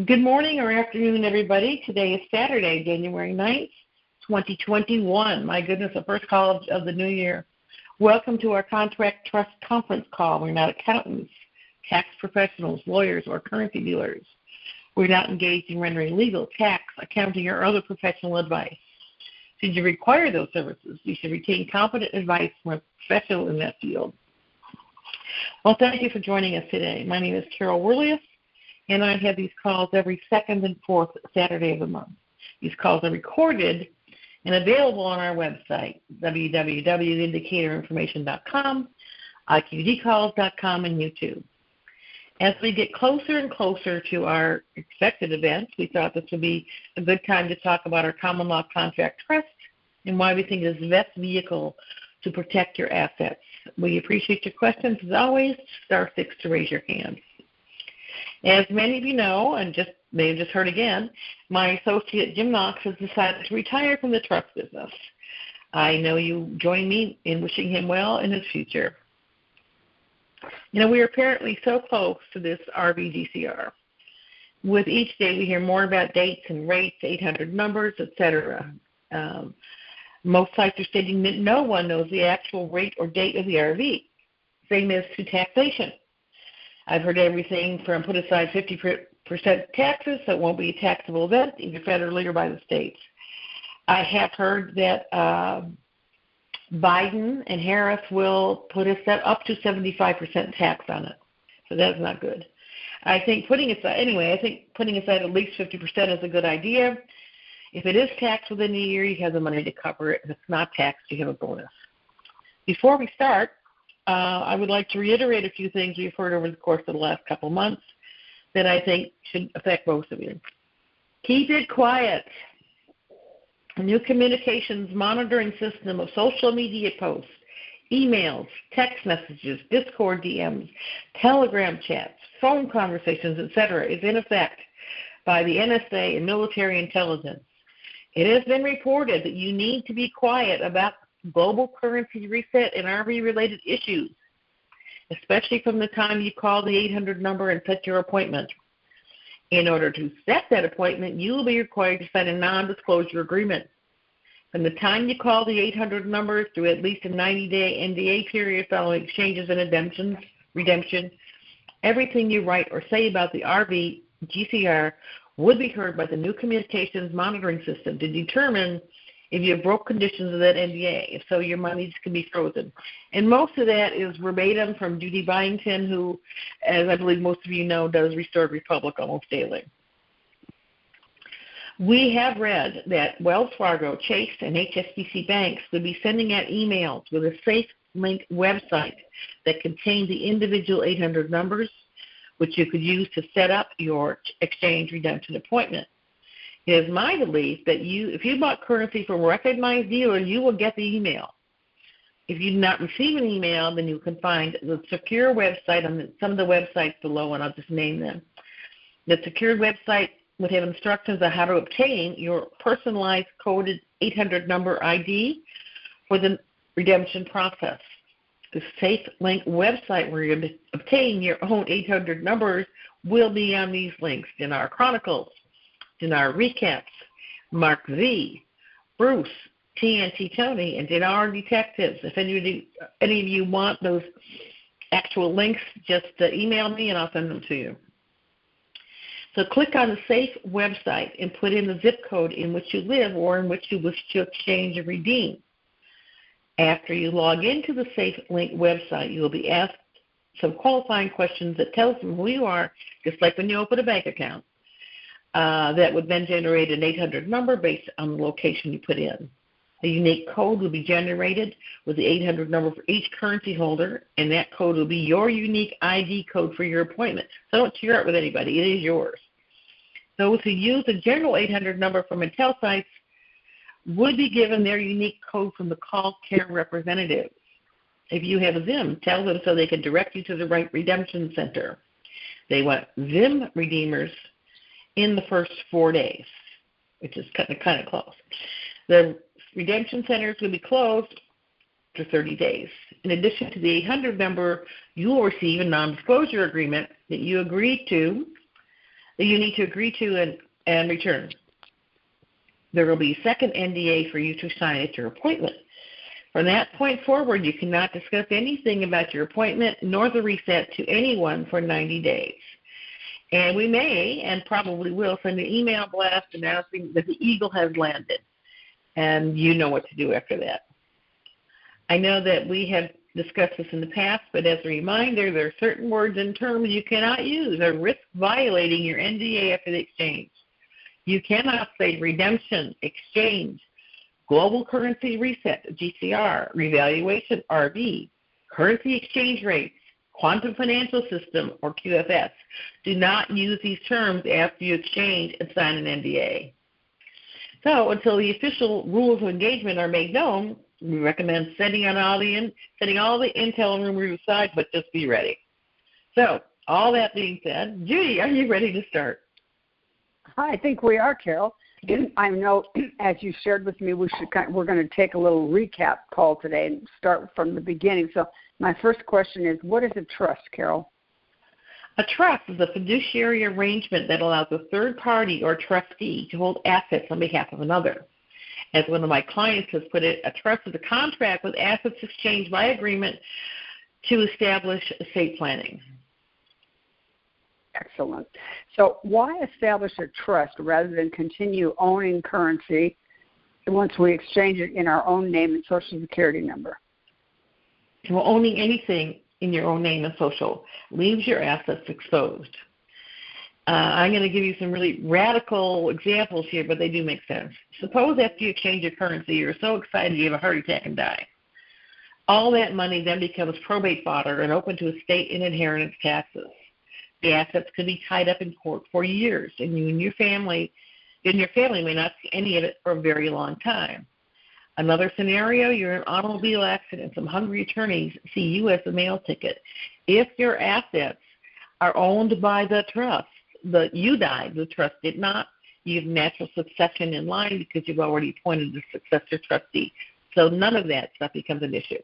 Good morning or afternoon, everybody. Today is Saturday, January 9th, 2021. My goodness, the first call of the new year. Welcome to our Contract Trust Conference call. We're not accountants, tax professionals, lawyers, or currency dealers. We're not engaged in rendering legal, tax, accounting, or other professional advice. Should you require those services, you should retain competent advice from a professional in that field. Well, thank you for joining us today. My name is Carol Werelius, and I have these calls every second and fourth Saturday of the month. These calls are recorded and available on our website, www.indicatorinformation.com, iqdcalls.com, and YouTube. As we get closer and closer to our expected event, we thought this would be a good time to talk about our common law contract trust and why we think it is the best vehicle to protect your assets. We appreciate your questions. As always, *6 to raise your hand. As many of you know, and may have just heard again, my associate Jim Knox has decided to retire from the trust business. I know you join me in wishing him well in his future. You know, we are apparently so close to this RVGCR. With each day, we hear more about dates and rates, 800 numbers, etc. Most sites are stating that no one knows the actual rate or date of the RV. Same as to taxation. I've heard everything from put aside 50% taxes, so it won't be a taxable event, either federally or by the states. I have heard that Biden and Harris will put us up to 75% tax on it, so that's not good. I think putting aside at least 50% is a good idea. If it is taxed within a year, you have the money to cover it. If it's not taxed, you have a bonus. Before we start, I would like to reiterate a few things we've heard over the course of the last couple months that I think should affect most of you. Keep it quiet. A new communications monitoring system of social media posts, emails, text messages, Discord DMs, Telegram chats, phone conversations, etc. is in effect by the NSA and military intelligence. It has been reported that you need to be quiet about global currency reset and RV-related issues, especially from the time you call the 800 number and set your appointment. In order to set that appointment, you will be required to sign a non-disclosure agreement. From the time you call the 800 number through at least a 90-day NDA period following exchanges and redemption, everything you write or say about the RV GCR would be heard by the new communications monitoring system to determine if you have broke conditions of that NDA. If so, your monies can be frozen. And most of that is verbatim from Judy Byington, who, as I believe most of you know, does Restored Republic almost daily. We have read that Wells Fargo, Chase, and HSBC banks would be sending out emails with a safe link website that contained the individual 800 numbers, which you could use to set up your exchange redemption appointment. It is my belief that if you bought currency from a recognized dealer, you will get the email. If you do not receive an email, then you can find the secure website on some of the websites below, and I'll just name them. The secure website would have instructions on how to obtain your personalized coded 800 number ID for the redemption process. The Safe Link website where you're going to obtain your own 800 numbers will be on these links: Dinar Chronicles, Dinar Recaps, Mark Z, Bruce, TNT Tony, and Dinar Detectives. If any of you want those actual links, just email me and I'll send them to you. So click on the Safe website and put in the zip code in which you live or in which you wish to exchange or redeem. After you log into the Safe Link website, you will be asked some qualifying questions that tells them who you are, just like when you open a bank account. That would then generate an 800 number based on the location you put in. A unique code will be generated with the 800 number for each currency holder, and that code will be your unique ID code for your appointment. So don't share it with anybody. It is yours. Those who use a general 800 number from Intel sites would be given their unique code from the call care representative. If you have a Zim, tell them so they can direct you to the right redemption center. They want Zim redeemers in the first 4 days, which is kind of close. The redemption centers will be closed for 30 days. In addition to the 800 number, you will receive a non-disclosure agreement that you agreed to that you need to agree to and return. There will be a second NDA for you to sign at your appointment. From that point forward, you cannot discuss anything about your appointment nor the reset to anyone for 90 days. And we may and probably will send an email blast announcing that the Eagle has landed. And you know what to do after that. I know that we have discussed this in the past, but as a reminder, there are certain words and terms you cannot use or risk violating your NDA after the exchange. You cannot say redemption, exchange, global currency reset, GCR, revaluation, RV, currency exchange rates, quantum financial system, or QFS. Do not use these terms after you exchange and sign an NDA. So until the official rules of engagement are made known, we recommend setting all the intel and rumors aside, but just be ready. So all that being said, Judy, are you ready to start? I think we are, Carol. I know, as you shared with me, we're going to take a little recap call today and start from the beginning. So my first question is, what is a trust, Carol? A trust is a fiduciary arrangement that allows a third party or trustee to hold assets on behalf of another. As one of my clients has put it, a trust is a contract with assets exchanged by agreement to establish estate planning. Excellent. So why establish a trust rather than continue owning currency once we exchange it in our own name and Social Security number? Well, owning anything in your own name and social leaves your assets exposed. I'm going to give you some really radical examples here, but they do make sense. Suppose after you exchange your currency, you're so excited you have a heart attack and die. All that money then becomes probate fodder and open to estate and inheritance taxes. The assets could be tied up in court for years, and you and your family may not see any of it for a very long time. Another scenario, you're in an automobile accident. Some hungry attorneys see you as the mail ticket. If your assets are owned by the trust, you died, the trust did not, you have natural succession in line because you've already appointed the successor trustee. So none of that stuff becomes an issue.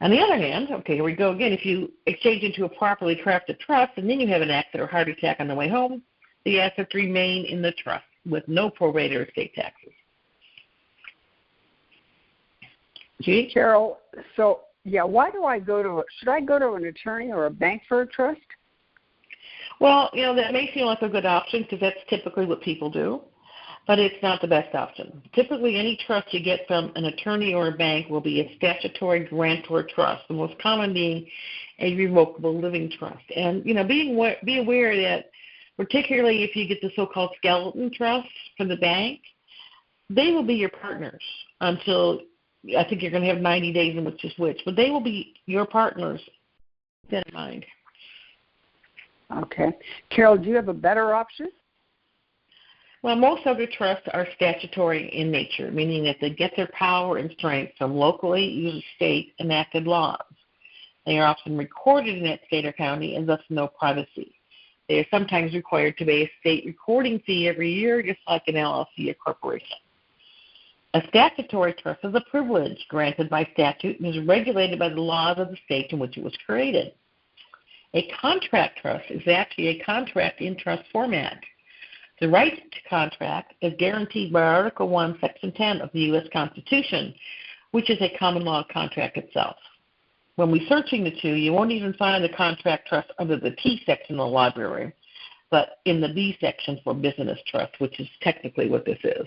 On the other hand, okay, here we go again. If you exchange into a properly crafted trust and then you have an accident or heart attack on the way home, the assets remain in the trust with no probate or estate taxes. Gee, Carol, so, why do should I go to an attorney or a bank for a trust? Well, that may seem like a good option because that's typically what people do, but it's not the best option. Typically, any trust you get from an attorney or a bank will be a statutory grantor trust, the most common being a revocable living trust. And, be aware that particularly if you get the so-called skeleton trust from the bank, they will be your partners until I think you're going to have 90 days in which to switch, but they will be your partners. Keep that in mind. Okay. Carol, do you have a better option? Well, most other trusts are statutory in nature, meaning that they get their power and strength from locally, usually state, enacted laws. They are often recorded in that state or county and thus no privacy. They are sometimes required to pay a state recording fee every year, just like an LLC or corporation. A statutory trust is a privilege granted by statute and is regulated by the laws of the state in which it was created. A contract trust is actually a contract in trust format. The right to contract is guaranteed by Article 1, Section 10 of the U.S. Constitution, which is a common law contract itself. When researching the two, you won't even find the contract trust under the T section of the library, but in the B section for business trust, which is technically what this is.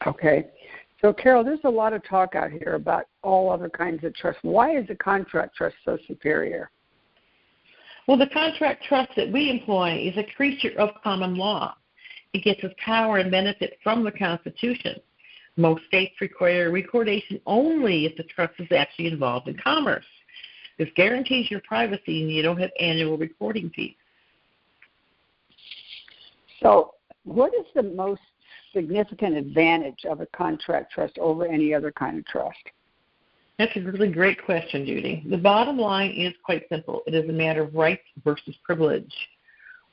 Okay. So, Carol, there's a lot of talk out here about all other kinds of trusts. Why is a contract trust so superior? Well, the contract trust that we employ is a creature of common law. It gets its power and benefit from the Constitution. Most states require recordation only if the trust is actually involved in commerce. This guarantees your privacy and you don't have annual recording fees. So, what is the most significant advantage of a contract trust over any other kind of trust? That's a really great question, Judy. The bottom line is quite simple. It is a matter of rights versus privilege.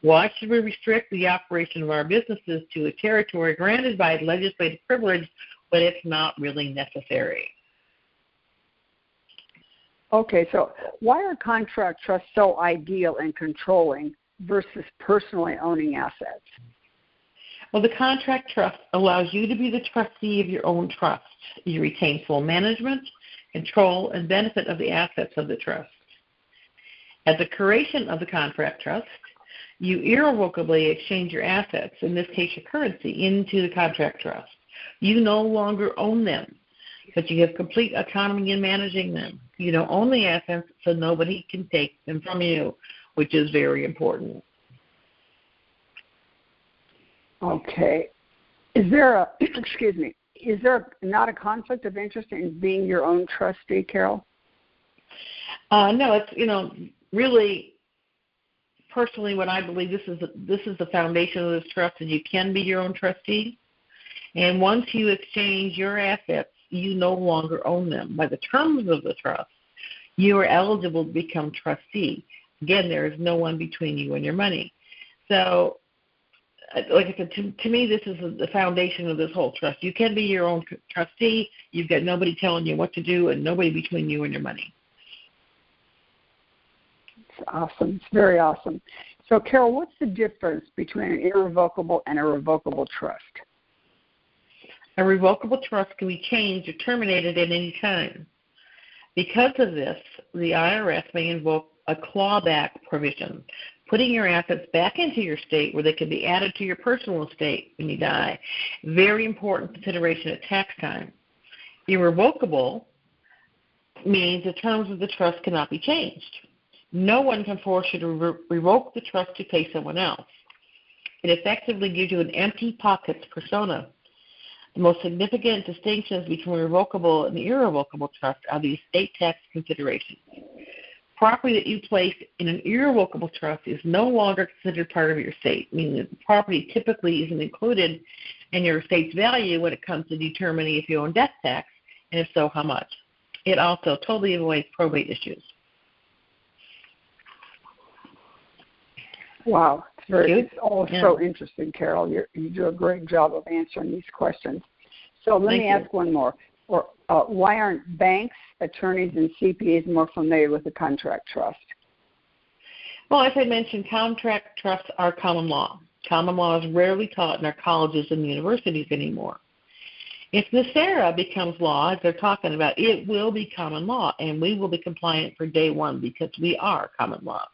Why should we restrict the operation of our businesses to a territory granted by legislative privilege when it's not really necessary? Okay, so why are contract trusts so ideal and controlling versus personally owning assets? Well, the contract trust allows you to be the trustee of your own trust. You retain full management, control, and benefit of the assets of the trust. At the creation of the contract trust, you irrevocably exchange your assets, in this case your currency, into the contract trust. You no longer own them, but you have complete autonomy in managing them. You don't own the assets, so nobody can take them from you, which is very important. Okay. Is there is there not a conflict of interest in being your own trustee, Carol? No, it's, really, personally, what I believe, this is the foundation of this trust, is you can be your own trustee. And once you exchange your assets, you no longer own them. By the terms of the trust, you are eligible to become trustee. Again, there is no one between you and your money. So, like I said, to me, this is the foundation of this whole trust. You can be your own trustee. You've got nobody telling you what to do and nobody between you and your money. It's awesome. It's very awesome. So, Carol, what's the difference between an irrevocable and a revocable trust? A revocable trust can be changed or terminated at any time. Because of this, the IRS may invoke a clawback provision, putting your assets back into your estate where they can be added to your personal estate when you die. Very important consideration at tax time. Irrevocable means the terms of the trust cannot be changed. No one can force you to revoke the trust to pay someone else. It effectively gives you an empty pockets persona. The most significant distinctions between revocable and irrevocable trust are the estate tax considerations. Property that you place in an irrevocable trust is no longer considered part of your estate, meaning that the property typically isn't included in your estate's value when it comes to determining if you owe death tax, and if so, how much. It also totally avoids probate issues. Wow, it's all so interesting, Carol. You do a great job of answering these questions. So let me ask one more. Why aren't banks, attorneys, and CPAs more familiar with the contract trust? Well, as I mentioned, contract trusts are common law. Common law is rarely taught in our colleges and universities anymore. If NACERA becomes law, as they're talking about, it will be common law, and we will be compliant for day one because we are common law.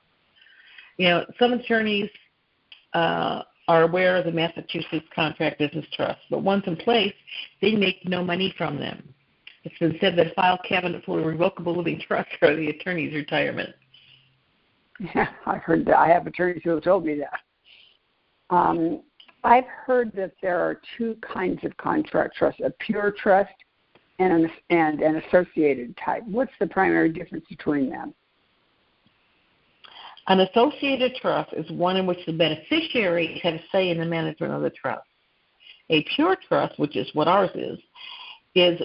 Some attorneys are aware of the Massachusetts Contract Business Trust, but once in place, they make no money from them. It's been said that a file cabinet for a revocable living trust are the attorney's retirement. Yeah, I've heard that. I have attorneys who have told me that. I've heard that there are two kinds of contract trusts, a pure trust and an associated type. What's the primary difference between them? An associated trust is one in which the beneficiaries have a say in the management of the trust. A pure trust, which is what ours is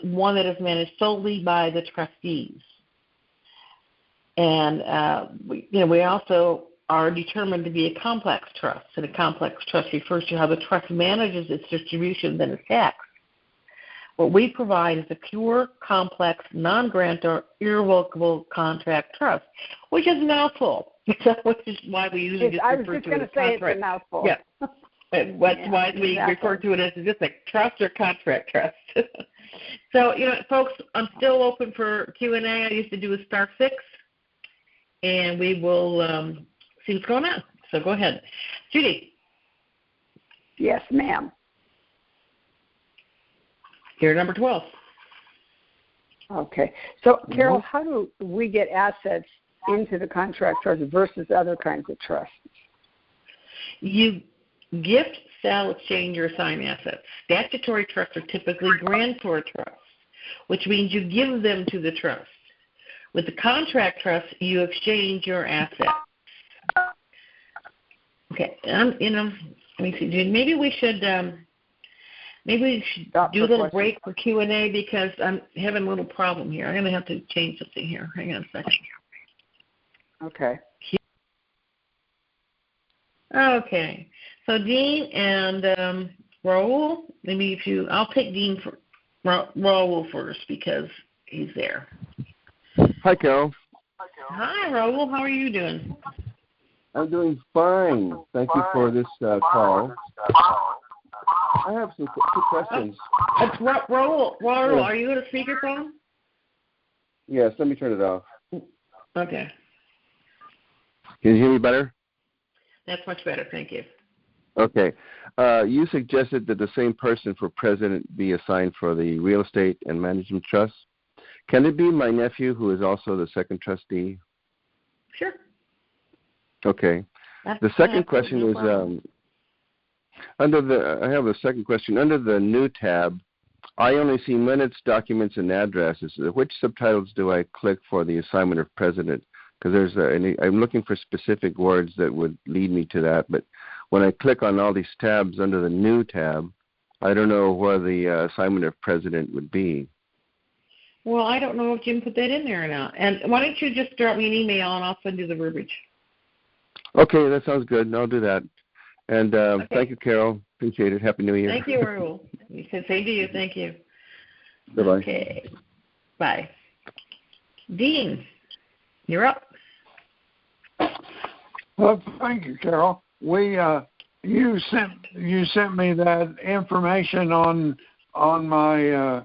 one that is managed solely by the trustees. And we also are determined to be a complex trust, and a complex trust refers to how the trust manages its distributions and its tax. What we provide is a pure, complex, non-grantor, irrevocable contract trust, which is a mouthful. Which is why we usually just refer to it as contract. I was just going to say it's a mouthful. Yeah. That's why we refer to it as just a trust or contract trust. So, folks, I'm still open for Q&A. I used to do a star 6, and we will see what's going on. So go ahead. Judy. Yes, ma'am. You're number 12. Okay. So, Carol, how do we get assets into the contract trust versus other kinds of trusts? You gift, sell, exchange, or assign assets. Statutory trusts are typically grantor trusts, which means you give them to the trust. With the contract trust, you exchange your assets. Okay, let me see. Maybe we should do a little break for Q&A because I'm having a little problem here. I'm going to have to change something here. Hang on a second. Okay. Okay. So Dean and Raul, I'll take Dean for Raul first because he's there. Hi, Carol. Hi, Raul. How are you doing? I'm doing fine. Thank you for this call. I have two questions. Raul, are you on a speakerphone? Yes, let me turn it off. Okay. Can you hear me better? That's much better. Thank you. Okay. You suggested that the same person for president be assigned for the real estate and management trust. Can it be my nephew, who is also the second trustee? Sure. Okay. The second question is I have a second question. Under the new tab, I only see minutes, documents, and addresses. Which subtitles do I click for the assignment of president? Because I'm looking for specific words that would lead me to that. But when I click on all these tabs under the new tab, I don't know where the assignment of president would be. Well, I don't know if Jim put that in there or not. And why don't you just drop me an email and I'll send you the verbiage. Okay, that sounds good. I'll do that. And Thank you, Carol. Appreciate it. Happy New Year. Thank you, Raul. Same to you. Thank you. Bye-bye. Okay. Bye. Dean, you're up. Well, thank you, Carol. You sent me that information on my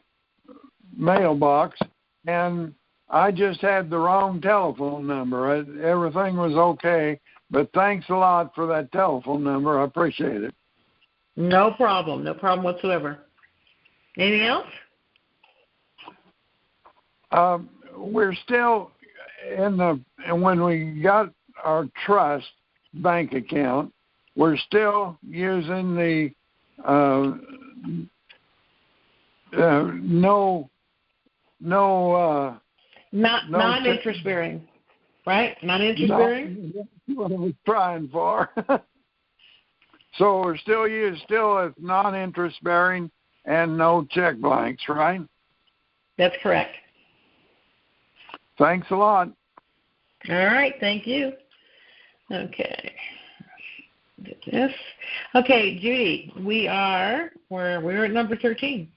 mailbox, and I just had the wrong telephone number. Everything was okay, but thanks a lot for that telephone number. I appreciate it. No problem. No problem whatsoever. Anything else? We're still when we got our trust bank account, we're still using the non-interest bearing, right? Non-interest bearing. That's what I was trying for. So we're still at non-interest bearing and no check blanks, right? That's correct. Thanks a lot. All right, thank you. Okay. This. Okay, Judy, we're at number 13.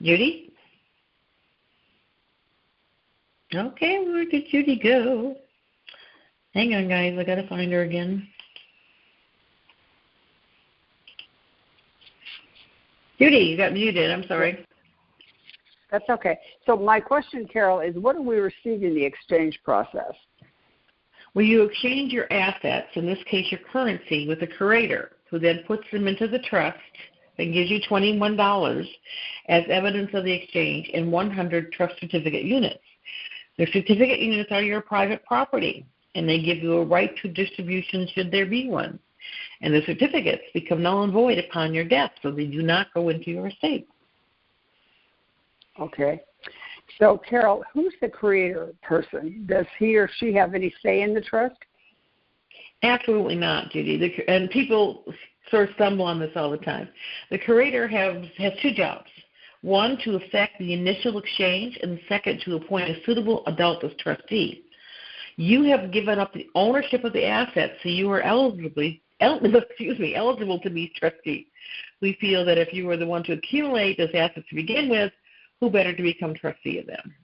Judy? Okay, where did Judy go? Hang on, guys. I got to find her again. Judy, you got muted. I'm sorry. That's okay. So my question, Carol, is what do we receive in the exchange process? Well, you exchange your assets, in this case your currency, with the curator, who then puts them into the trust and gives you $21 as evidence of the exchange in 100 trust certificate units. The certificate units are your private property, and they give you a right to distribution should there be one. And the certificates become null and void upon your death, so they do not go into your estate. Okay. So, Carol, who's the creator person? Does he or she have any say in the trust? Absolutely not, Judy. And people sort of stumble on this all the time. The curator has two jobs. One, to effect the initial exchange, and the second, to appoint a suitable adult as trustee. You have given up the ownership of the assets, so you are eligible to be trustee. We feel that if you were the one to accumulate those assets to begin with, who better to become trustee of them?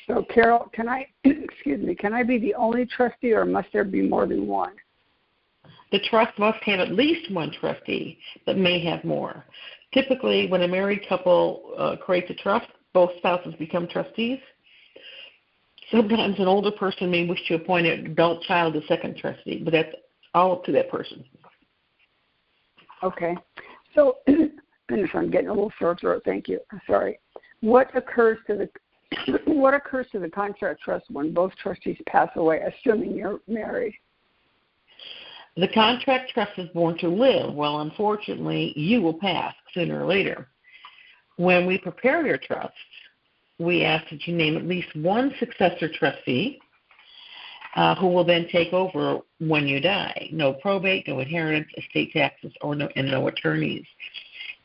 So, Carol, can I be the only trustee, or must there be more than one? The trust must have at least one trustee, but may have more. Typically, when a married couple creates a trust, both spouses become trustees. Sometimes an older person may wish to appoint an adult child as second trustee, but that's all up to that person. Okay. So, I'm getting a little sore throat. Thank you. Sorry. What occurs to the contract trust when both trustees pass away, assuming you're married? The contract trust is born to live. Well, unfortunately, you will pass sooner or later. When we prepare your trust, we ask that you name at least one successor trustee who will then take over when you die. No probate, no inheritance, estate taxes, and no attorneys.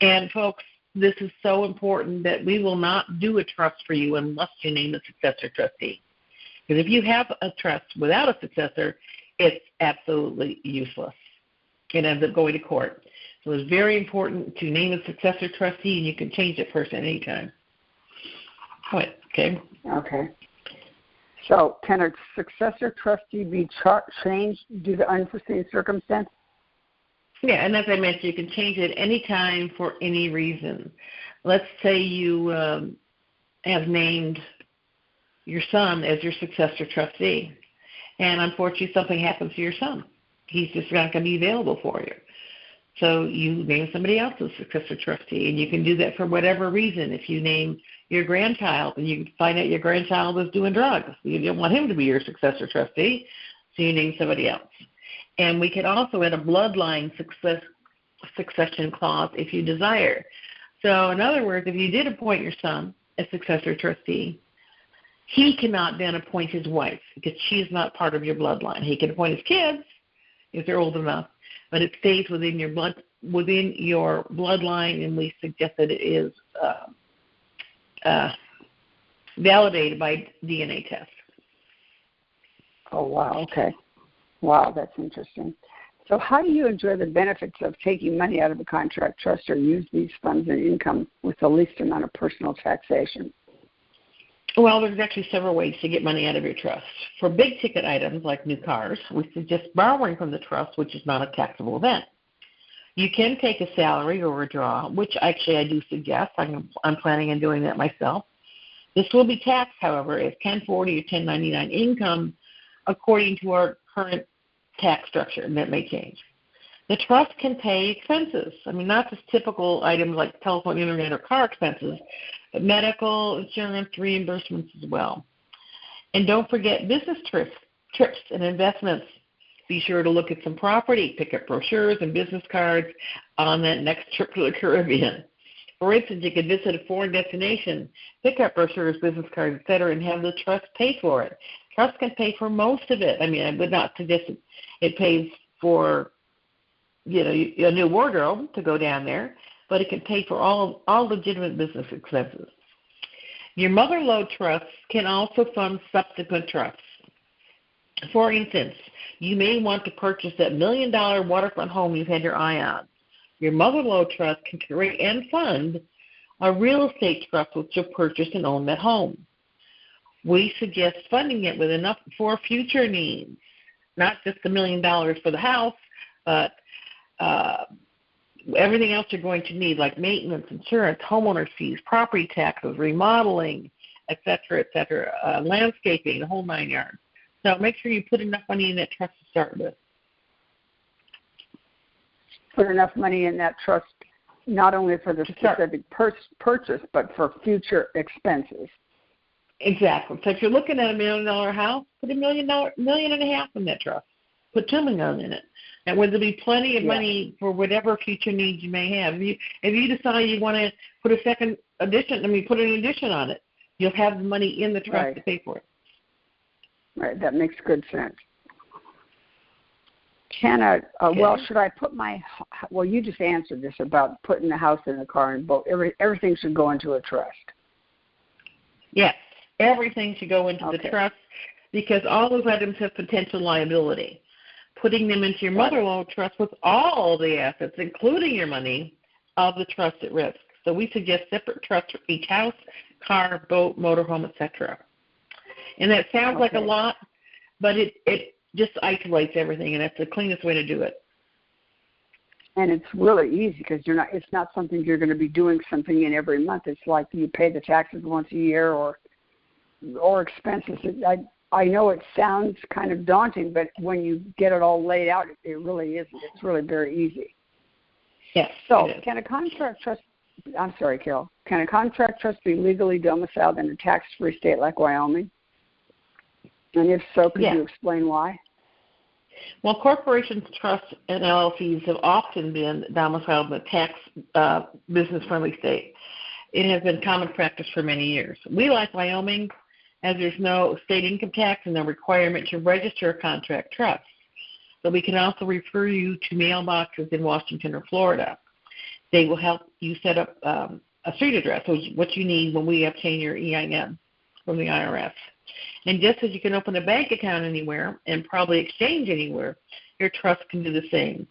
And, folks, this is so important that we will not do a trust for you unless you name a successor trustee. Because if you have a trust without a successor, it's absolutely useless. It ends up going to court. So it's very important to name a successor trustee, and you can change that person anytime. What? Okay. Okay. So can a successor trustee be changed due to unforeseen circumstance? Yeah, and as I mentioned, you can change it any time for any reason. Let's say you have named your son as your successor trustee, and unfortunately something happens to your son. He's just not going to be available for you. So you name somebody else as successor trustee, and you can do that for whatever reason. If you name your grandchild and you find out your grandchild is doing drugs, you don't want him to be your successor trustee, so you name somebody else. And we can also add a bloodline succession clause if you desire. So in other words, if you did appoint your son as successor trustee, he cannot then appoint his wife because she is not part of your bloodline. He can appoint his kids if they're old enough, but it stays within your bloodline, and we suggest that it is validated by DNA test. Oh, wow. Okay. Wow, that's interesting. So how do you enjoy the benefits of taking money out of a contract trust or use these funds and income with the least amount of personal taxation? Well, there's actually several ways to get money out of your trust. For big-ticket items like new cars, we suggest borrowing from the trust, which is not a taxable event. You can take a salary or a draw, which actually I do suggest. I'm planning on doing that myself. This will be taxed, however, as 1040 or 1099 income according to our current tax structure, and that may change. The trust can pay expenses. I mean, not just typical items like telephone, internet, or car expenses, but medical, insurance, reimbursements as well. And don't forget business trips and investments. Be sure to look at some property, pick up brochures and business cards on that next trip to the Caribbean. For instance, you could visit a foreign destination, pick up brochures, business cards, etc., and have the trust pay for it. Trust can pay for most of it. I mean, I would not suggest it pays for, a new wardrobe to go down there, but it can pay for all legitimate business expenses. Your mother-lode trusts can also fund subsequent trusts. For instance, you may want to purchase that $1 million waterfront home you've had your eye on. Your mother-lode trust can create and fund a real estate trust which you'll purchase and own that home. We suggest funding it with enough for future needs, not just the $1 million for the house, but everything else you're going to need, like maintenance, insurance, homeowner fees, property taxes, remodeling, et cetera, landscaping, the whole 9 yards. So make sure you put enough money in that trust to start with. Put enough money in that trust not only for the specific purchase, but for future expenses. Exactly. So if you're looking at $1 million house, put $1.5 million in that trust. Put $2 million in it. And there'll be plenty of money for whatever future needs you may have. If you decide you want to put put an addition on it, you'll have the money in the trust to pay for it. Right. That makes good sense. Should I put you just answered this about putting the house in the car and boat. Everything should go into a trust. Yes. Everything should go into the trust because all those items have potential liability. Putting them into your mother-in-law trust with all the assets, including your money, of the trust at risk. So we suggest separate trusts for each house, car, boat, motorhome, etc. And that sounds like a lot, but it just isolates everything, and that's the cleanest way to do it. And it's really easy because it's not something you're going to be doing something in every month. It's like you pay the taxes once a year or expenses. I know it sounds kind of daunting, but when you get it all laid out, it really isn't. It's really very easy. Yes. So can a contract trust be legally domiciled in a tax-free state like Wyoming? And if so, could you explain why? Well, corporations, trusts, and LLCs have often been domiciled in a tax business-friendly state. It has been common practice for many years. We like Wyoming as there's no state income tax and no requirement to register a contract trust. But we can also refer you to mailboxes in Washington or Florida. They will help you set up a street address, which is what you need when we obtain your EIN from the IRS. And just as you can open a bank account anywhere and probably exchange anywhere, your trust can do the same.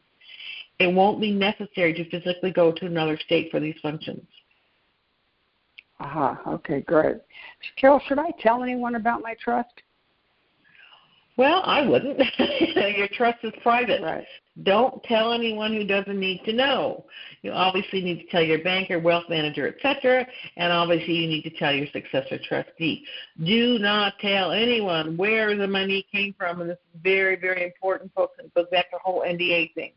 It won't be necessary to physically go to another state for these functions. Okay, great. Carol, should I tell anyone about my trust? Well, I wouldn't. Your trust is private. Right. Don't tell anyone who doesn't need to know. You obviously need to tell your banker, wealth manager, etc., and obviously you need to tell your successor trustee. Do not tell anyone where the money came from, and this is very, very important, folks. It goes back to the whole NDA thing.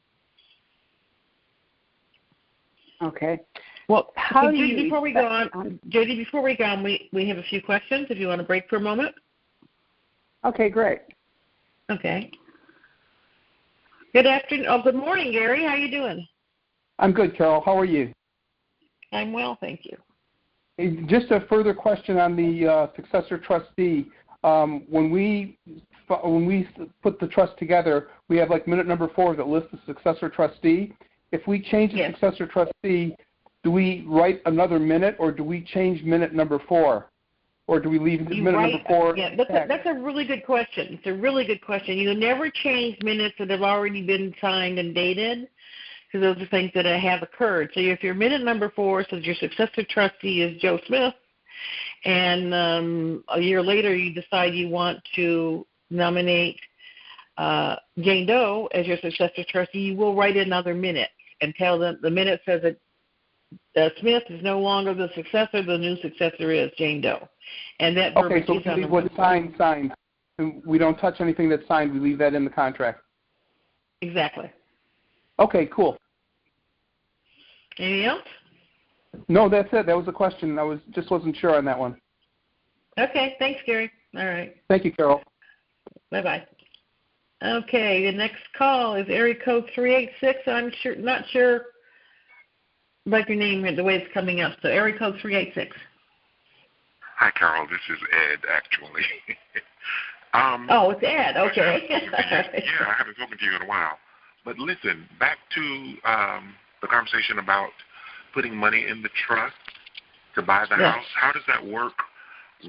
Okay. Well, how do Judy, you before we go on, we have a few questions. If you want to break for a moment. Okay, great. Okay. Good afternoon. Oh, good morning, Gary. How you doing? I'm good, Carol. How are you? I'm well, thank you. Hey, just a further question on the successor trustee. When we put the trust together, we have like minute number 4 that lists the successor trustee. If we change the successor trustee, do we write another minute, or do we change minute number 4? Or do we leave minute number 4? Yeah, that's a really good question. It's a really good question. You never change minutes that have already been signed and dated, because those are things that have occurred. So if your minute number 4 says your successor trustee is Joe Smith, and a year later you decide you want to nominate Jane Doe as your successor trustee, you will write another minute and tell them the minute says that Smith is no longer the successor. The new successor is Jane Doe. And that okay, so we leave what's signed. We don't touch anything that's signed. We leave that in the contract. Exactly. Okay, cool. Anything else? No, that's it. That was the question. I wasn't sure on that one. Okay, thanks, Gary. All right. Thank you, Carol. Bye-bye. Okay, the next call is area code 386. I'm not sure about your name, the way it's coming up. So area code 386. Hi, Carol. This is Ed, actually. Oh, it's Ed. Okay. Yeah, I haven't spoken to you in a while. But listen, back to the conversation about putting money in the trust to buy the house. How does that work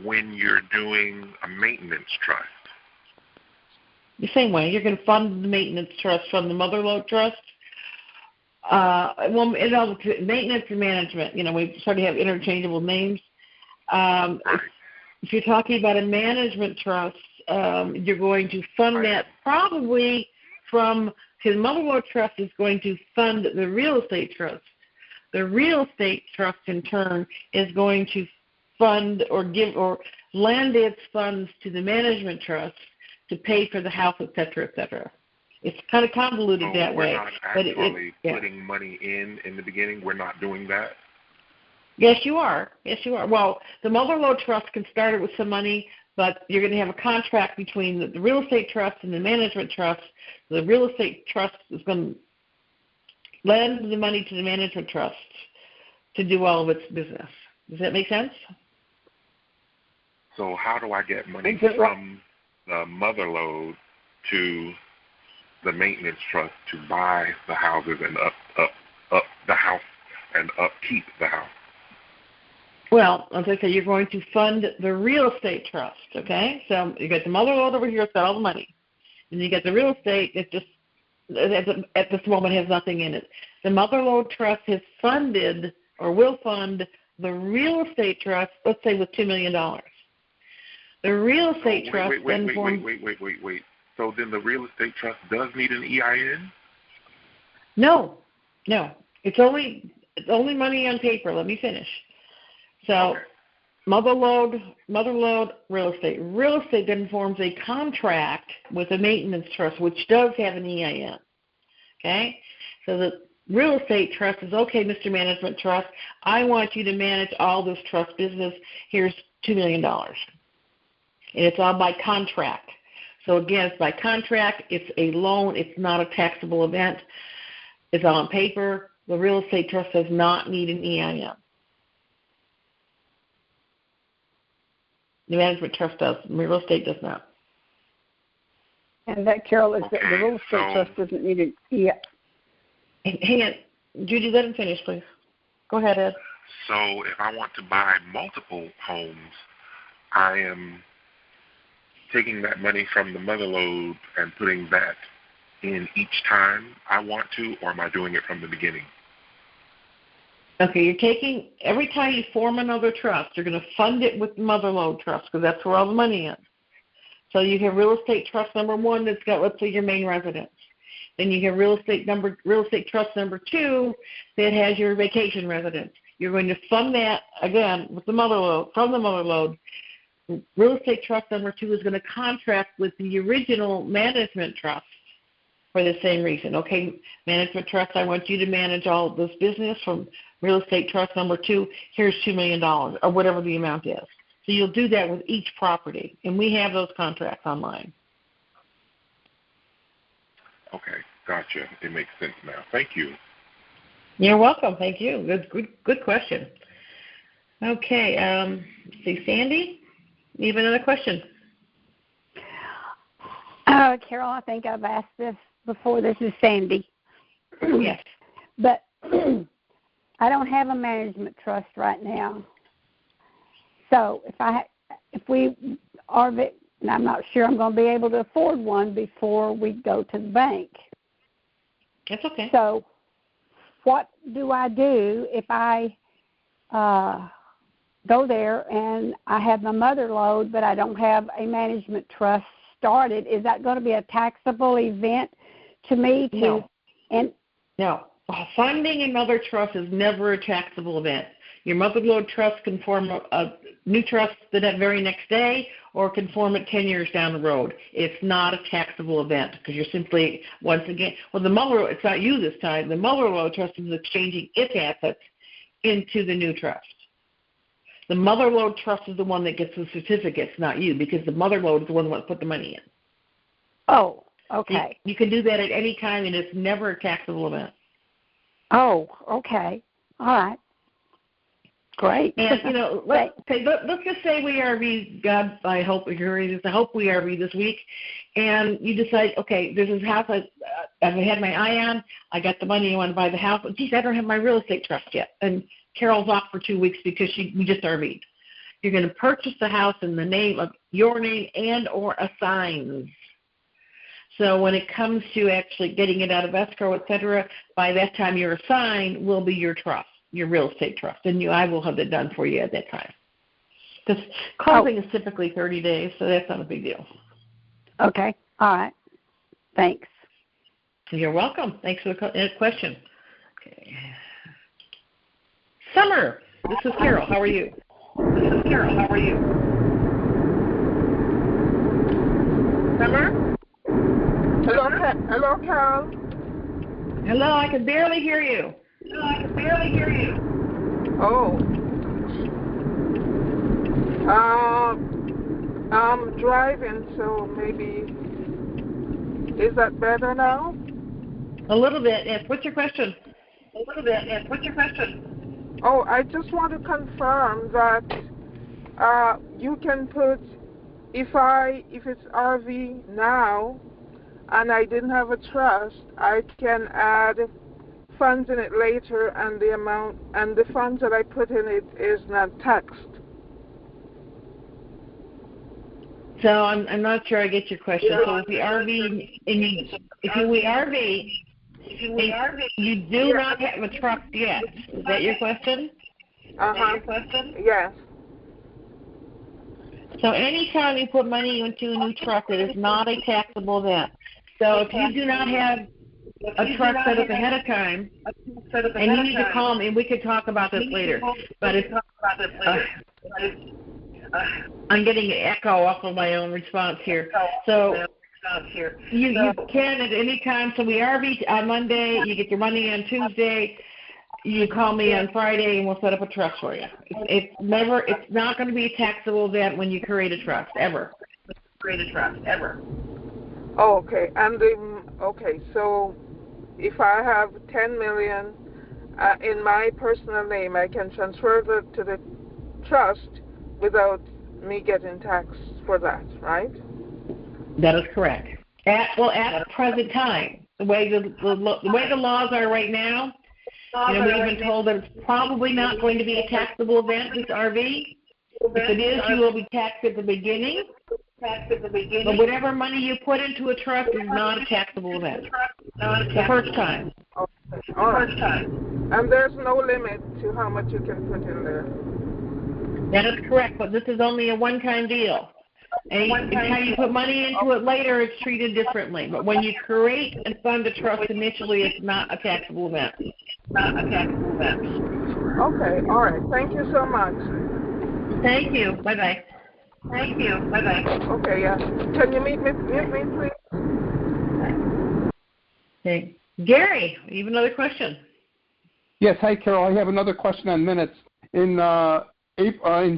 when you're doing a maintenance trust? The same way. You're going to fund the maintenance trust from the mother-lode trust. Well, maintenance and management, we sort of have interchangeable names. If you're talking about a management trust, you're going to fund that probably from, because mother-lode trust is going to fund the real estate trust. The real estate trust, in turn, is going to fund or give or lend its funds to the management trust to pay for the house, et cetera, et cetera. It's kind of convoluted that way. We're not actually putting money in the beginning. We're not doing that. Yes, you are. Yes, you are. Well, the mother-lode trust can start it with some money, but you're going to have a contract between the real estate trust and the management trust. The real estate trust is going to lend the money to the management trust to do all of its business. Does that make sense? So how do I get money from the mother-lode to the maintenance trust to buy the houses and up the house and upkeep the house? Well, as I say, you're going to fund the real estate trust, okay? So you got the mother-lode over here, it's got all the money. And you got the real estate that just, at this moment, has nothing in it. The mother-lode trust has funded or will fund the real estate trust, let's say, with $2 million. The real estate trust then forms... Wait. So then the real estate trust does need an EIN? No. It's only money on paper. Let me finish. So mother-lode, real estate. Real estate then forms a contract with a maintenance trust, which does have an EIN. Okay? So the real estate trust is, okay, Mr. Management Trust, I want you to manage all this trust business. Here's $2 million. And it's all by contract. So, again, it's by contract. It's a loan. It's not a taxable event. It's all on paper. The real estate trust does not need an EIN. The management trust does. The real estate does not. And that, Carol, is that the real estate trust doesn't need an EIN. Hang on. Judy, let him finish, please. Go ahead, Ed. So if I want to buy multiple homes, I am taking that money from the mother-lode and putting that in each time I want to, or am I doing it from the beginning? Okay, you're taking, every time you form another trust, you're going to fund it with the mother lode trust because that's where all the money is. So you have real estate trust number 1 that's got, let's say, your main residence. Then you have real estate trust number 2 that has your vacation residence. You're going to fund that again with the mother lode, from the mother lode. Real estate trust number 2 is going to contract with the original management trust for the same reason. Okay, management trust, I want you to manage all this business from real estate trust number 2. Here's $2 million or whatever the amount is. So you'll do that with each property, and we have those contracts online. Okay, gotcha. It makes sense now. Thank you. You're welcome. Thank you. Good question. Okay, see, Sandy, you have another question? Carol, I think I've asked this before. This is Sandy. Yes. But I don't have a management trust right now. So if we are, and I'm not sure I'm going to be able to afford one before we go to the bank. That's okay. So what do I do if I go there and I have my mother lode, but I don't have a management trust started? Is that going to be a taxable event to me? No. Funding another trust is never a taxable event. Your mother lode trust can form a new trust the very next day or can form it 10 years down the road. It's not a taxable event because you're simply, once again, the mother, it's not you this time. The mother lode trust is exchanging its assets into the new trust. The mother lode trust is the one that gets the certificates, not you, because the mother lode is the one that put the money in. Oh, okay. You can do that at any time, and it's never a taxable event. Oh, okay. All right. Great. And, let's just say we RV, God, I hope you're ready this. I hope we RV this week. And you decide, okay, this is house I've had my eye on. I got the money. I want to buy the house. But, geez, I don't have my real estate trust yet. And Carol's off for 2 weeks because we just RV'd. You're going to purchase the house in the name of your name and or assigns. So when it comes to actually getting it out of escrow, et cetera, by that time your assign will be your trust, your real estate trust, and I will have it done for you at that time. Because closing is typically 30 days, so that's not a big deal. Okay. All right. Thanks. You're welcome. Thanks for the question. Okay. Summer, this is Carol. How are you? Summer? Hello, Carol. Hello, I can barely hear you. Oh. I'm driving, so maybe. Is that better now? A little bit, yes. What's your question? Oh, I just want to confirm that you can put, if it's RV now, and I didn't have a trust, I can add funds in it later, and the amount and the funds that I put in it is not taxed. So I'm not sure I get your question. So if we RV you do not have a trust yet. Is that your question? Yes. So anytime you put money into a new trust, it is not a taxable event. So if you do not have a trust set up ahead of time, and you need to call me, and we could talk about this later. But it's I'm getting an echo off of my own response here. So you can at any time. So we RV on Monday. You get your money on Tuesday. You call me on Friday, and we'll set up a trust for you. It's not going to be a taxable event when you create a trust ever. Oh, okay. And so if I have $10 million in my personal name, I can transfer that to the trust without me getting taxed for that, right? That is correct. At present time, the way the laws are right now, we've been told that it's probably not going to be a taxable event, this RV. If it is, you will be taxed at the beginning. But whatever money you put into a trust is not a taxable event. The first time. Okay. All right. And there's no limit to how much you can put in there. That is correct, but this is only a one-time deal. And how you put money into it later, it's treated differently. But when you create and fund a trust initially, it's not a taxable event. Okay, all right. Thank you so much. Thank you. Bye-bye. Okay, yeah. Can you mute me, please? Okay. Gary, you have another question? Yes. Hi, Carol. I have another question on minutes. In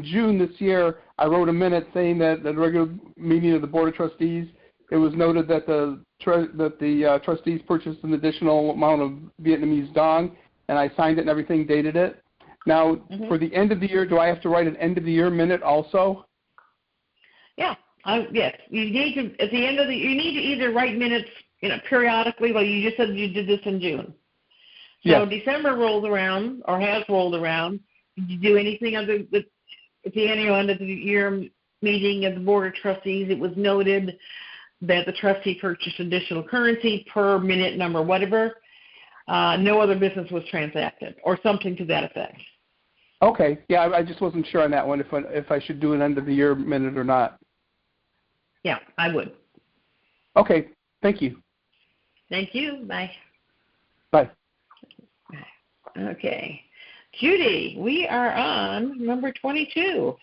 June this year, I wrote a minute saying that at the regular meeting of the Board of Trustees, it was noted that the trustees purchased an additional amount of Vietnamese dong, and I signed it and everything, dated it. Now, for the end of the year, do I have to write an end of the year minute also? Yeah. Yes. You need to at the end of you need to either write minutes, periodically. Like you just said, you did this in June. So yes. December rolls around or has rolled around. Did you do anything at the annual end of the year meeting of the Board of Trustees? It was noted that the trustee purchased additional currency per minute number, whatever. No other business was transacted, or something to that effect. Okay. Yeah, I just wasn't sure on that one if I should do an end of the year minute or not. Yeah, I would. Okay. Thank you. Thank you. Bye. Bye. Okay. Judy, we are on number 22.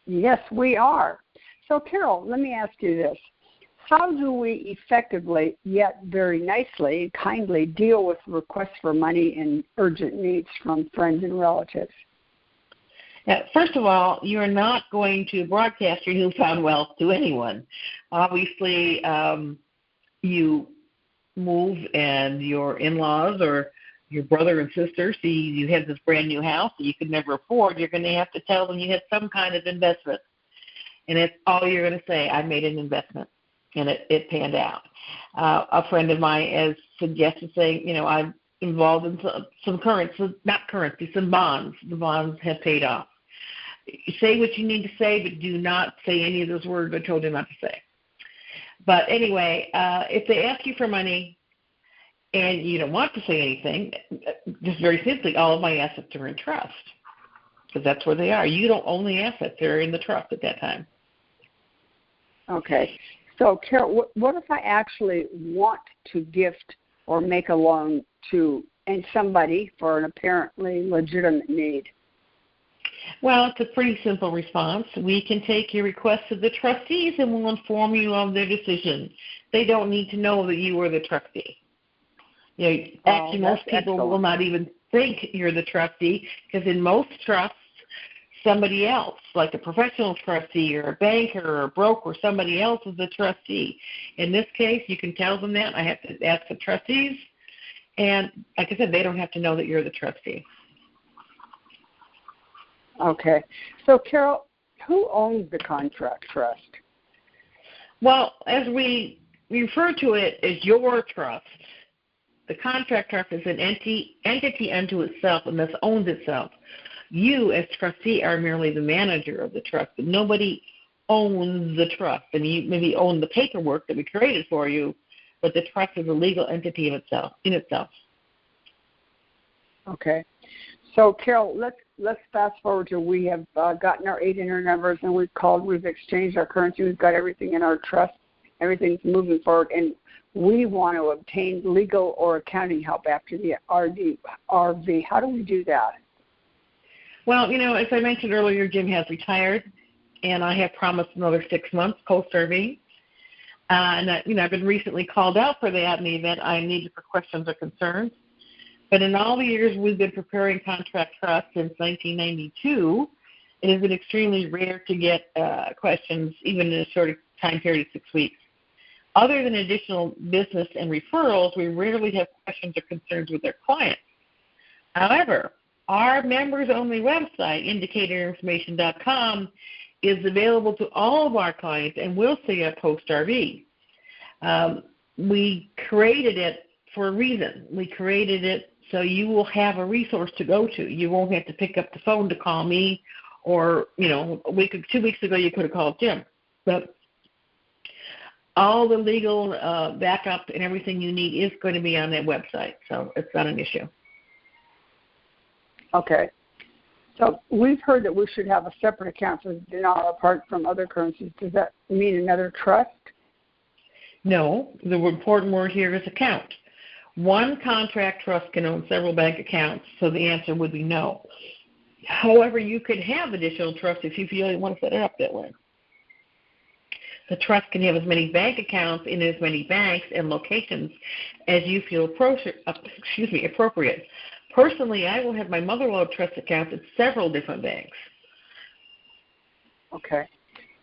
Yes, we are. So, Carol, let me ask you this. How do we effectively, yet very nicely and kindly, deal with requests for money and urgent needs from friends and relatives? First of all, you're not going to broadcast your newfound wealth to anyone. Obviously, you move and your in-laws or your brother and sister see you have this brand new house that you could never afford, you're going to have to tell them you had some kind of investment. And it's all you're going to say, I made an investment, and it panned out. A friend of mine has suggested saying, I'm involved in some some bonds. The bonds have paid off. Say what you need to say, but do not say any of those words I told you not to say. But anyway, if they ask you for money and you don't want to say anything, just very simply, all of my assets are in trust, because that's where they are. You don't own the assets. They're in the trust at that time. Okay. So, Carol, what if I actually want to gift or make a loan to somebody for an apparently legitimate need? Well, it's a pretty simple response. We can take your request to the trustees and we'll inform you of their decision. They don't need to know that you are the trustee. Actually, most people will not even think you're the trustee, because in most trusts, somebody else, like a professional trustee or a banker or a broker, somebody else is the trustee. In this case, you can tell them that. I have to ask the trustees. And like I said, they don't have to know that you're the trustee. Okay. So, Carol, who owns the contract trust? Well, as we refer to it as your trust, the contract trust is an entity unto itself and thus owns itself. You, as trustee, are merely the manager of the trust, but nobody owns the trust. And you maybe own the paperwork that we created for you, but the trust is a legal entity in itself. Okay. So, Carol, let's fast forward to we have gotten our 800 numbers, and we've exchanged our currency, we've got everything in our trust, everything's moving forward, and we want to obtain legal or accounting help after the RV. How do we do that? Well, as I mentioned earlier, Jim has retired, and I have promised another 6 months post-RV. And I've been recently called out for that in the event I needed for questions or concerns. But in all the years we've been preparing contract trusts since 1992, it has been extremely rare to get questions, even in a short time period of 6 weeks. Other than additional business and referrals, we rarely have questions or concerns with our clients. However, our members-only website, indicatorinformation.com, is available to all of our clients and will stay up post-RV. We created it for a reason. We created it so you will have a resource to go to. You won't have to pick up the phone to call me, or, 2 weeks ago you could have called Jim. But all the legal backup and everything you need is going to be on that website, so it's not an issue. Okay. So we've heard that we should have a separate account for Dinar apart from other currencies. Does that mean another trust? No. The important word here is account. One contract trust can own several bank accounts, so the answer would be no. However, you could have additional trusts if you feel you want to set it up that way. The trust can have as many bank accounts in as many banks and locations as you feel appropriate. Personally, I will have my mother-in-law trust accounts at several different banks. Okay.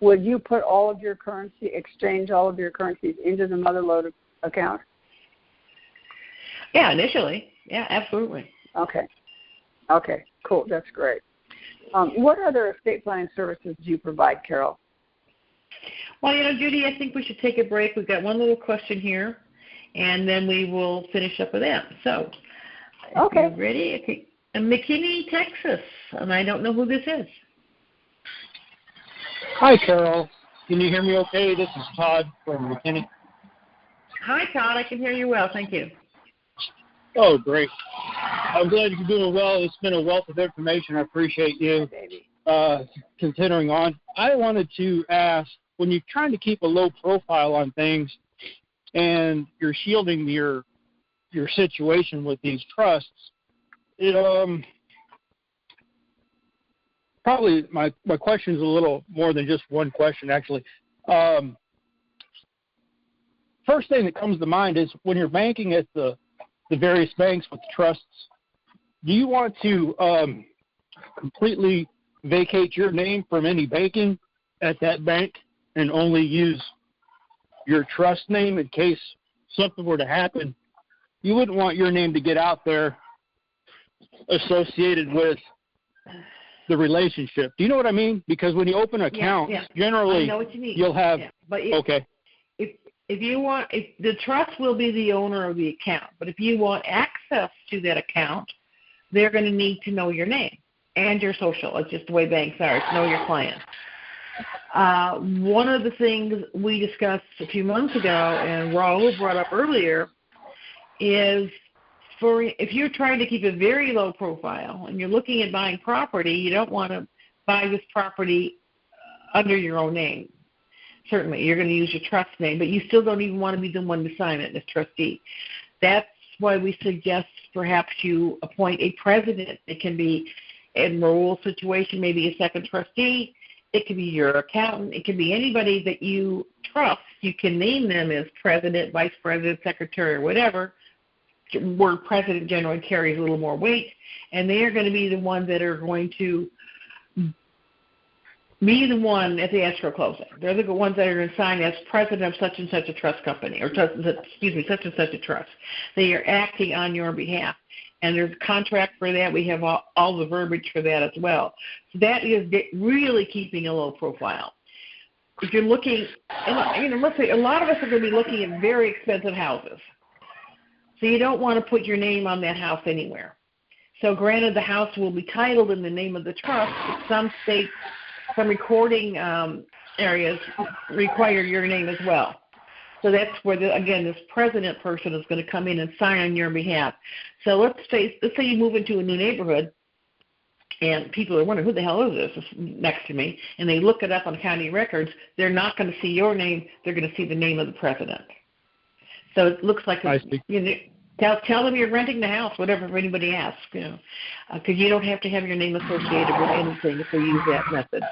Would you put all of your currency, exchange all of your currencies into the mother-in-law account? Yeah, initially. Yeah, absolutely. Okay. Okay, cool. That's great. What other estate planning services do you provide, Carol? Well, Judy, I think we should take a break. We've got one little question here, and then we will finish up with that. So, if you're ready, okay. McKinney, Texas, and I don't know who this is. Hi, Carol. Can you hear me okay? This is Todd from McKinney. Hi, Todd. I can hear you well. Thank you. Oh, great. I'm glad you're doing well. It's been a wealth of information. I appreciate you considering on. I wanted to ask, when you're trying to keep a low profile on things and you're shielding your situation with these trusts, probably my question is a little more than just one question, actually. First thing that comes to mind is when you're banking at the various banks with trusts, do you want to completely vacate your name from any banking at that bank and only use your trust name in case something were to happen? You wouldn't want your name to get out there associated with the relationship. Do you know what I mean? Because when you open accounts, generally you'll have okay. If the trust will be the owner of the account, but if you want access to that account, they're going to need to know your name and your social. It's just the way banks are. It's know your client. One of the things we discussed a few months ago, and Raul brought up earlier, is if you're trying to keep a very low profile and you're looking at buying property, you don't want to buy this property under your own name. Certainly, you're going to use your trust name, but you still don't even want to be the one to sign it as trustee. That's why we suggest perhaps you appoint a president. It can be in Raul's situation, maybe a second trustee. It could be your accountant. It could be anybody that you trust. You can name them as president, vice president, secretary, or whatever. The word president generally carries a little more weight, and they are going to be the ones that are going to be the one at the escrow closing. They're the ones that are going to sign as president of such and such a trust company, or such and such a trust. They are acting on your behalf, and there's a contract for that. We have all the verbiage for that as well. So that is really keeping a low profile. If you're looking, let's say a lot of us are going to be looking at very expensive houses. So you don't want to put your name on that house anywhere. So granted, the house will be titled in the name of the trust, but some states, some recording areas require your name as well. So that's where, this president person is going to come in and sign on your behalf. So let's say you move into a new neighborhood, and people are wondering, who the hell is this next to me? And they look it up on county records. They're not going to see your name. They're going to see the name of the president. So it looks like tell them you're renting the house, whatever, if anybody asks, because you don't have to have your name associated with anything if they use that method.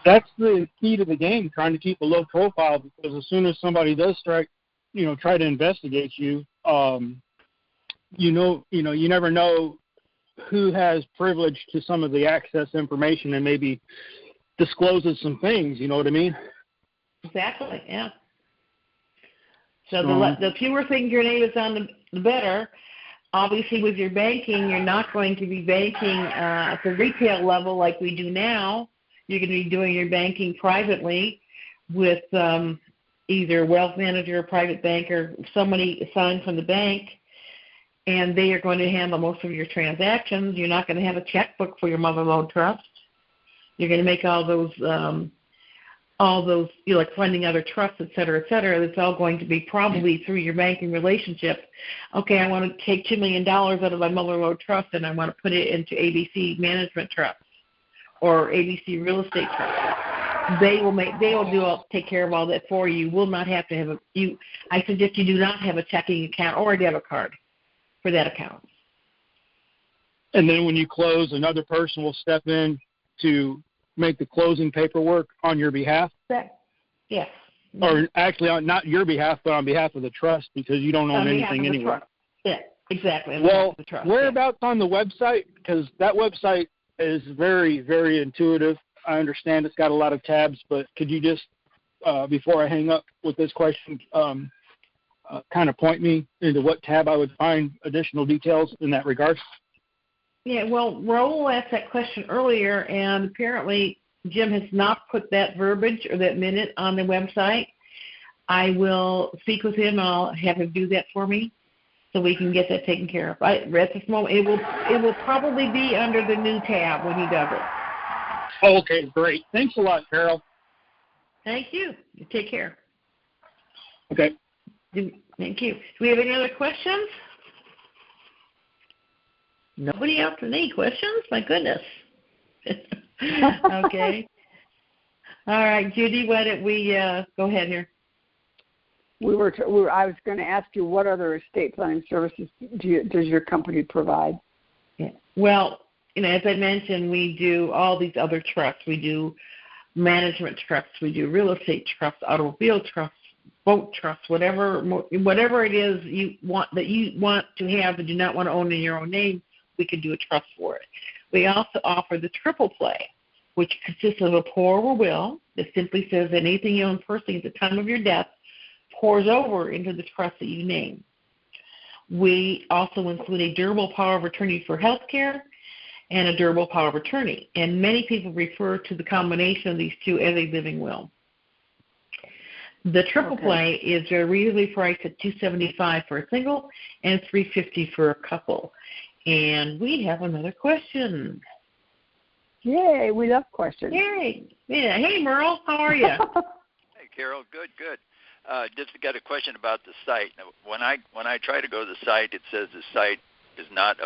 That's the key to the game, trying to keep a low profile, because as soon as somebody does try to investigate you, you never know who has privilege to some of the access information and maybe discloses some things. You know what I mean? Exactly. Yeah. So the fewer things your name is on, the better. Obviously, with your banking, you're not going to be banking at the retail level like we do now. You're going to be doing your banking privately with either a wealth manager, a private banker, somebody assigned from the bank, and they are going to handle most of your transactions. You're not going to have a checkbook for your mother-in-law trust. You're going to make all those all those, like funding other trusts, et cetera, that's all going to be probably through your banking relationship. Okay, I want to take $2 million out of my Muller Road Trust and I want to put it into ABC Management Trust or ABC Real Estate Trust. They will take care of all that for you. You will not have to have I suggest you do not have a checking account or a debit card for that account. And then when you close, another person will step in to make the closing paperwork on your behalf? Yes. Or actually, not your behalf, but on behalf of the trust, because you don't own anything anyway. Yeah, exactly. Well, whereabouts on the website? Because that website is very, very intuitive. I understand it's got a lot of tabs, but could you just, before I hang up with this question, kind of point me into what tab I would find additional details in that regard? Yeah, well, Raul asked that question earlier, and apparently Jim has not put that verbiage or that minute on the website. I will speak with him, and I'll have him do that for me so we can get that taken care of. At this moment, it will probably be under the new tab when he does it. Okay, great. Thanks a lot, Carol. Thank you. You take care. Okay. Thank you. Do we have any other questions? Nobody else with any questions? My goodness. Okay. All right, Judy, why don't we go ahead here? I was going to ask you, what other estate planning services does your company provide? Yeah. Well, as I mentioned, we do all these other trusts. We do management trusts. We do real estate trusts, automobile trusts, boat trusts, whatever it is you want to have and do not want to own in your own name. We can do a trust for it. We also offer the triple play, which consists of a pour over will that simply says that anything you own personally at the time of your death pours over into the trust that you name. We also include a durable power of attorney for health care and a durable power of attorney. And many people refer to the combination of these two as a living will. The triple play is reasonably priced at $275 for a single and $350 for a couple. And we have another question. Yay, we love questions. Yay. Yeah. Hey, Merle, how are you? Hey, Carol, good. Just got a question about the site. When I try to go to the site, it says the site is not,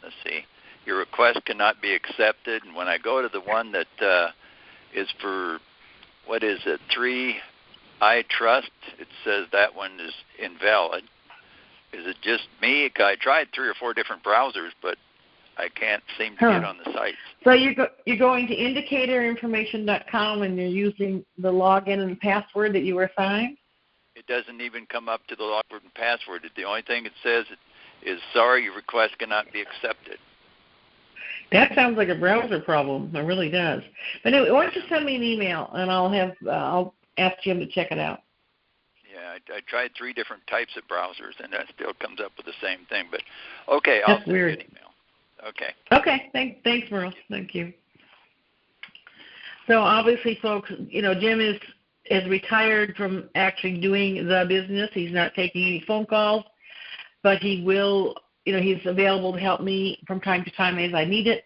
let's see, your request cannot be accepted. And when I go to the one that is for, 3I Trust, it says that one is invalid. Is it just me? I tried 3 or 4 different browsers, but I can't seem to get on the site. So you're going to indicatorinformation.com and you're using the login and password that you were assigned? It doesn't even come up to the login and password. The only thing it says is, sorry, your request cannot be accepted. That sounds like a browser problem. It really does. But anyway, why don't you send me an email and I'll ask Jim to check it out. Yeah, I tried 3 different types of browsers, and that still comes up with the same thing. But, okay, I'll send you an email. Okay. Okay, thanks, Merle. Thank you. So, obviously, folks, Jim is retired from actually doing the business. He's not taking any phone calls, but he will, he's available to help me from time to time as I need it.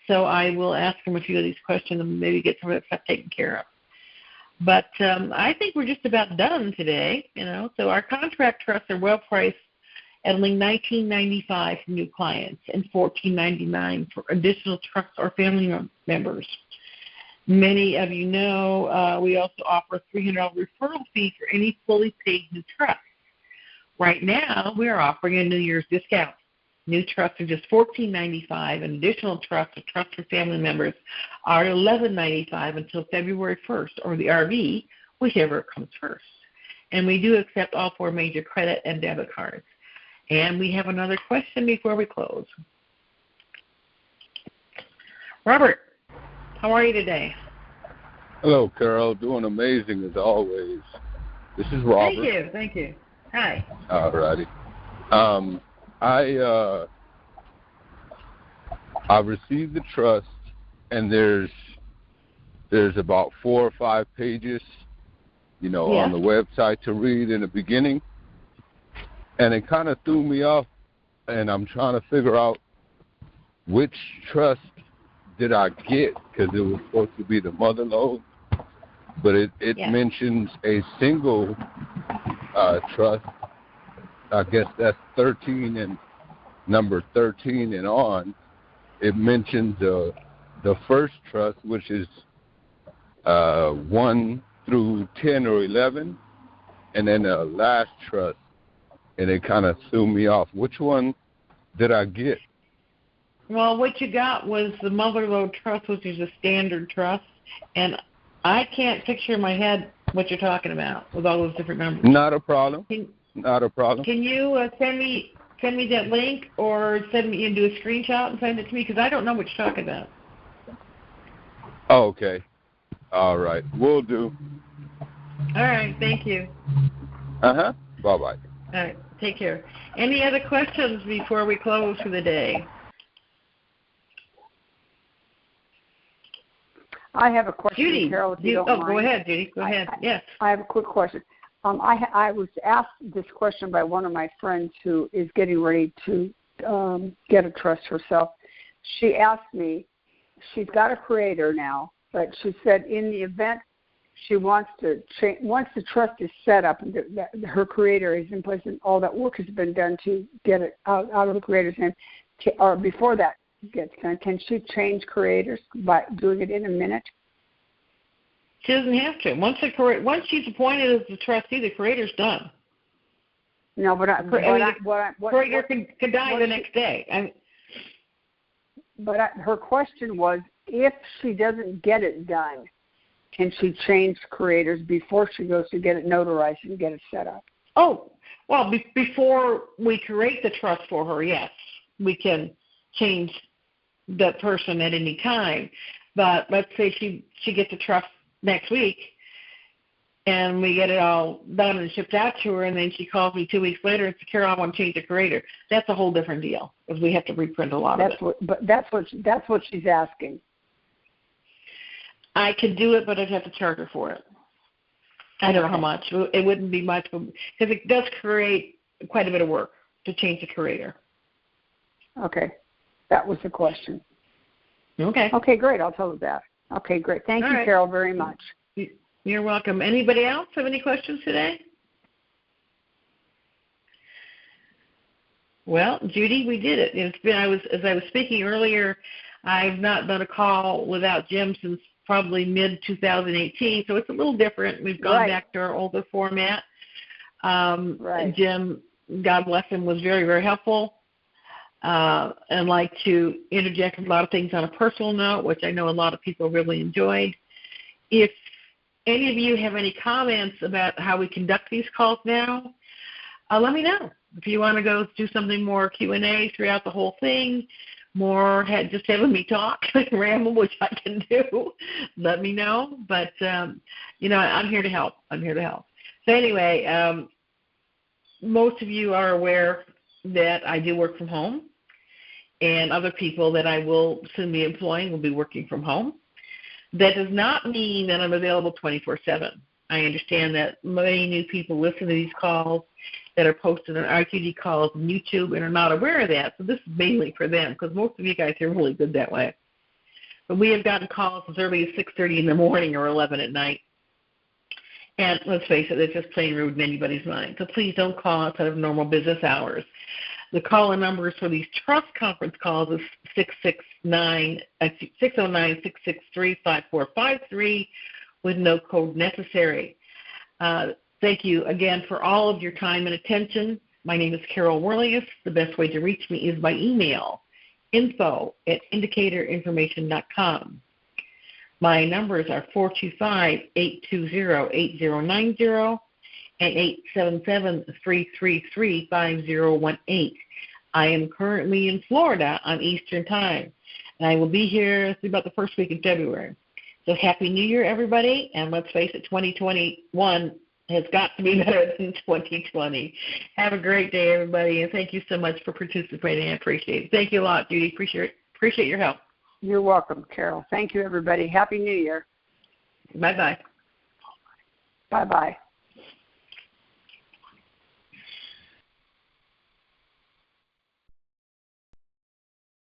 So I will ask him a few of these questions and maybe get some of that stuff taken care of. But I think we're just about done today, So our contract trusts are well priced at only $19.95 for new clients and $14.99 for additional trust or family members. Many of you know we also offer a $300 referral fee for any fully paid new trust. Right now, we are offering a New Year's discount. New trusts are just $14.95, and additional trusts or trust for family members are $11.95 until February 1st, or the RV, whichever comes first. And we do accept all 4 major credit and debit cards. And we have another question before we close. Robert, how are you today? Hello, Carol. Doing amazing as always. This is Robert. Thank you. Hi. All righty. I received the trust, and there's about 4 or 5 pages, on the website to read in the beginning, and it kind of threw me off, and I'm trying to figure out which trust did I get, because it was supposed to be the mother load, but it mentions a single trust. I guess that's 13 and number 13 and on. It mentions the first trust, which is 1 through 10 or 11, and then the last trust, and it kind of threw me off. Which one did I get? Well, what you got was the Motherlode Trust, which is a standard trust, and I can't picture in my head what you're talking about with all those different numbers. Not a problem. Not a problem. Can you send me that link, or send me and do a screenshot and send it to me, because I don't know what you're talking about. Oh, okay. All right. Will do. All right. Thank you. Uh-huh. Bye-bye. All right. Take care. Any other questions before we close for the day? I have a question, Judy. Carol, if you don't mind. Go ahead, Judy. Go ahead. Yes. I have a quick question. I was asked this question by one of my friends who is getting ready to get a trust herself. She asked me, she's got a creator now, but she said in the event she wants to change, once the trust is set up and her creator is in place and all that work has been done to get it out of the creator's hand, or before that gets done, can she change creators by doing it in a minute? She doesn't have to. Once she's appointed as the trustee, the creator's done. No, but creator can die the next day. Her question was, if she doesn't get it done, can she change creators before she goes to get it notarized and get it set up? Oh, well, before we create the trust for her, yes, we can change the person at any time. But let's say she gets a trust next week, and we get it all done and shipped out to her, and then she calls me 2 weeks later and says, Carol, I want to change the creator. That's a whole different deal, because we have to reprint a lot of it. But that's what she's asking. I could do it, but I'd have to charge her for it. I don't know how much. It wouldn't be much, because it does create quite a bit of work to change the creator. Okay. That was the question. Okay. Okay, great. I'll tell her that. Okay, great. Thank you, Carol, very much. You're welcome. Anybody else have any questions today? Well, Judy, we did it. It's been, as I was speaking earlier, I've not done a call without Jim since probably mid-2018, so it's a little different. We've gone back to our older format. Jim, God bless him, was very, very helpful. And like to interject a lot of things on a personal note, which I know a lot of people really enjoyed. If any of you have any comments about how we conduct these calls now, let me know. If you want to go do something more Q&A throughout the whole thing, more just having me talk and ramble, which I can do, let me know. But, I'm here to help. So anyway, most of you are aware that I do work from home, and other people that I will soon be employing will be working from home. That does not mean that I'm available 24/7. I understand that many new people listen to these calls that are posted on RQD calls on YouTube and are not aware of that. So this is mainly for them, because most of you guys are really good that way. But we have gotten calls as early as 6:30 in the morning or 11 at night. And let's face it, it's just plain rude in anybody's mind. So please don't call outside of normal business hours. The call-in numbers for these trust conference calls is 609-663-5453 with no code necessary. Thank you again for all of your time and attention. My name is Carol Werelius. The best way to reach me is by email, info@indicatorinformation.com. My numbers are 425-820-8090 and 877-333-5018. I am currently in Florida on Eastern Time, and I will be here through about the first week in February. So Happy New Year, everybody, and let's face it, 2021 has got to be better than 2020. Have a great day, everybody, and thank you so much for participating. I appreciate it. Thank you a lot, Judy. Appreciate your help. You're welcome, Carol. Thank you, everybody. Happy New Year. Bye-bye. Bye-bye.